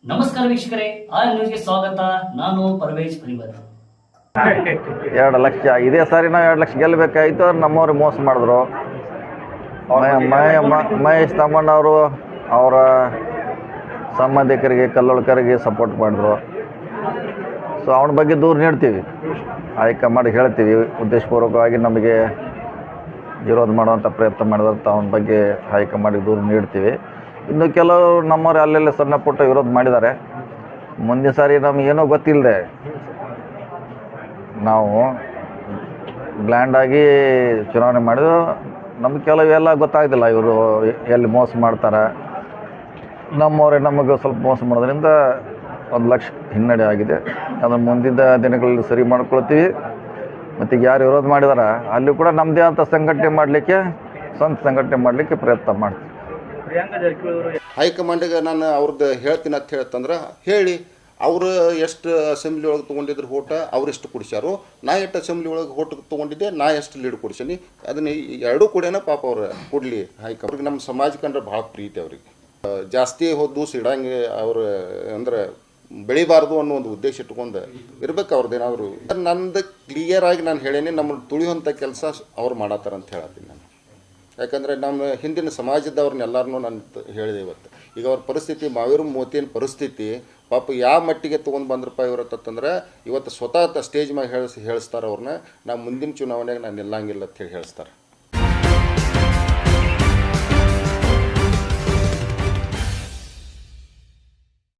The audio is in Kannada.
ನಮಸ್ಕಾರ ವೀಕ್ಷಕರೇ, ಆರ್ ನ್ಯೂಸ್ಗೆ ಸ್ವಾಗತ. ನಾನು ಪರ್ವೇಜ್ ಪರಿವರ್. 2 ಲಕ್ಷ ಇದೇ ಸಾರಿ ನಾವು 2 ಲಕ್ಷ ಗೆಲ್ಲಬೇಕಾಯಿತು. ನಮ್ಮವ್ರಿಗೆ ಮೋಸ ಮಾಡಿದ್ರು. ಮಹೇಶ್ ತಮ್ಮಣ್ಣವರು ಅವರ ಸಂಬಂಧಿಕರಿಗೆ ಕಲ್ಲೋಳ್ಕರಿಗೆ ಸಪೋರ್ಟ್ ಮಾಡಿದ್ರು. ಸೊ ಅವನ ಬಗ್ಗೆ ದೂರ ನೀಡ್ತೀವಿ, ಹೈಕಮಾಂಡ್ಗೆ ಹೇಳ್ತೀವಿ. ಉದ್ದೇಶಪೂರ್ವಕವಾಗಿ ನಮಗೆ ವಿರೋಧ ಮಾಡುವಂಥ ಪ್ರಯತ್ನ ಮಾಡಿದಂಥ ಅವನ ಬಗ್ಗೆ ಹೈಕಮಾಂಡ್ಗೆ ದೂರ ನೀಡ್ತೀವಿ. ಇನ್ನು ಕೆಲವರು ನಮ್ಮವ್ರು ಅಲ್ಲೆಲ್ಲ ಸಣ್ಣ ಪುಟ್ಟ ವಿರೋಧ ಮಾಡಿದ್ದಾರೆ. ಮುಂದಿನ ಸಾರಿ ನಮಗೇನೋ ಗೊತ್ತಿಲ್ಲದೆ ನಾವು ಬ್ಲ್ಯಾಂಡಾಗಿ ಚುನಾವಣೆ ಮಾಡಿದ್ರು. ನಮ್ಗೆ ಕೆಲವೆಲ್ಲ ಗೊತ್ತಾಗ್ತಿಲ್ಲ, ಇವರು ಎಲ್ಲಿ ಮೋಸ ಮಾಡ್ತಾರೆ. ನಮ್ಮವರೇ ನಮಗೆ ಸ್ವಲ್ಪ ಮೋಸ ಮಾಡೋದ್ರಿಂದ 1 ಲಕ್ಷ ಹಿನ್ನಡೆ ಆಗಿದೆ. ಅದನ್ನು ಮುಂದಿನ ದಿನಗಳಲ್ಲಿ ಸರಿ ಮಾಡ್ಕೊಳ್ತೀವಿ. ಮತ್ತು ಈಗ ಯಾರು ವಿರೋಧ ಮಾಡಿದಾರೆ ಅಲ್ಲಿ ಕೂಡ ನಮ್ಮದೇ ಅಂತ ಸಂಘಟನೆ ಮಾಡಲಿಕ್ಕೆ, ಸ್ವಂತ ಸಂಘಟನೆ ಮಾಡಲಿಕ್ಕೆ ಪ್ರಯತ್ನ ಮಾಡ್ತೀವಿ. ಹೈಕಮಾಂಡಿಗೆ ನಾನು ಅವ್ರದ್ದು ಹೇಳ್ತೀನಿ ಅಂತ ಹೇಳ್ತಂದ್ರೆ ಹೇಳಿ, ಅವರು ಎಷ್ಟು ಅಸೆಂಬ್ಲಿ ಒಳಗೆ ತೊಗೊಂಡಿದ್ರು ಓಟ ಅವ್ರು ಎಷ್ಟು ಕೊಡಿಸ್ಯಾರು, ನಾ ಎಷ್ಟು ಅಸೆಂಬ್ಲಿ ಒಳಗೆ ಓಟ್ ತೊಗೊಂಡಿದ್ದೆ, ನಾ ಎಷ್ಟು ಲೀಡ್ ಕೊಡಿಸೀನಿ. ಅದನ್ನು ಎರಡೂ ಕೂಡೇನ ಪಾಪ ಅವ್ರು ಕೊಡಲಿ. ಹೈಕಮಾಂಡ್ಗೆ ನಮ್ಮ ಸಮಾಜ ಕಂಡ್ರೆ ಭಾಳ ಪ್ರೀತಿ ಅವ್ರಿಗೆ. ಜಾಸ್ತಿ ದಿವಸ ಇಡಂಗೆ ಅವ್ರು ಅಂದ್ರೆ ಬೆಳಿಬಾರ್ದು ಅನ್ನೋ ಒಂದು ಉದ್ದೇಶ ಇಟ್ಕೊಂಡು ಇರ್ಬೇಕು ಅವ್ರದ್ದೇನಾದ್ರು. ನಂದು ಕ್ಲಿಯರ್ ಆಗಿ ನಾನು ಹೇಳೇನಿ, ನಮ್ಮನ್ನು ತುಳಿಯುವಂಥ ಕೆಲಸ ಅವ್ರು ಮಾಡತ್ತಾರ ಅಂತ ಹೇಳತ್ತೀನಿ ನಾನು. ಯಾಕಂದರೆ ನಮ್ಮ ಹಿಂದಿನ ಸಮಾಜದವ್ರನ್ನೆಲ್ಲರನ್ನೂ ನಾನು ಹೇಳಿದೆ. ಇವತ್ತು ಈಗ ಅವ್ರ ಪರಿಸ್ಥಿತಿ, ಮಾವೇರು ಮೋತಿನ ಪರಿಸ್ಥಿತಿ ಪಾಪ ಯಾವ ಮಟ್ಟಿಗೆ ತೊಗೊಂಡು ಬಂದ್ರಪ್ಪ ಇವ್ರತ್ತಂದ್ರೆ, ಇವತ್ತು ಸ್ವತಃ ಸ್ಟೇಜ್ ಮ್ಯಾಗ ಹೇಳಿಸ್ತಾರೆ ಅವ್ರನ್ನ. ನಾ ಮುಂದಿನ ಚುನಾವಣೆಗೆ ನಾನು ನಿಲ್ಲಂಗಿಲ್ಲ ಅಂತ ಹೇಳಿ ಹೇಳಿಸ್ತಾರೆ.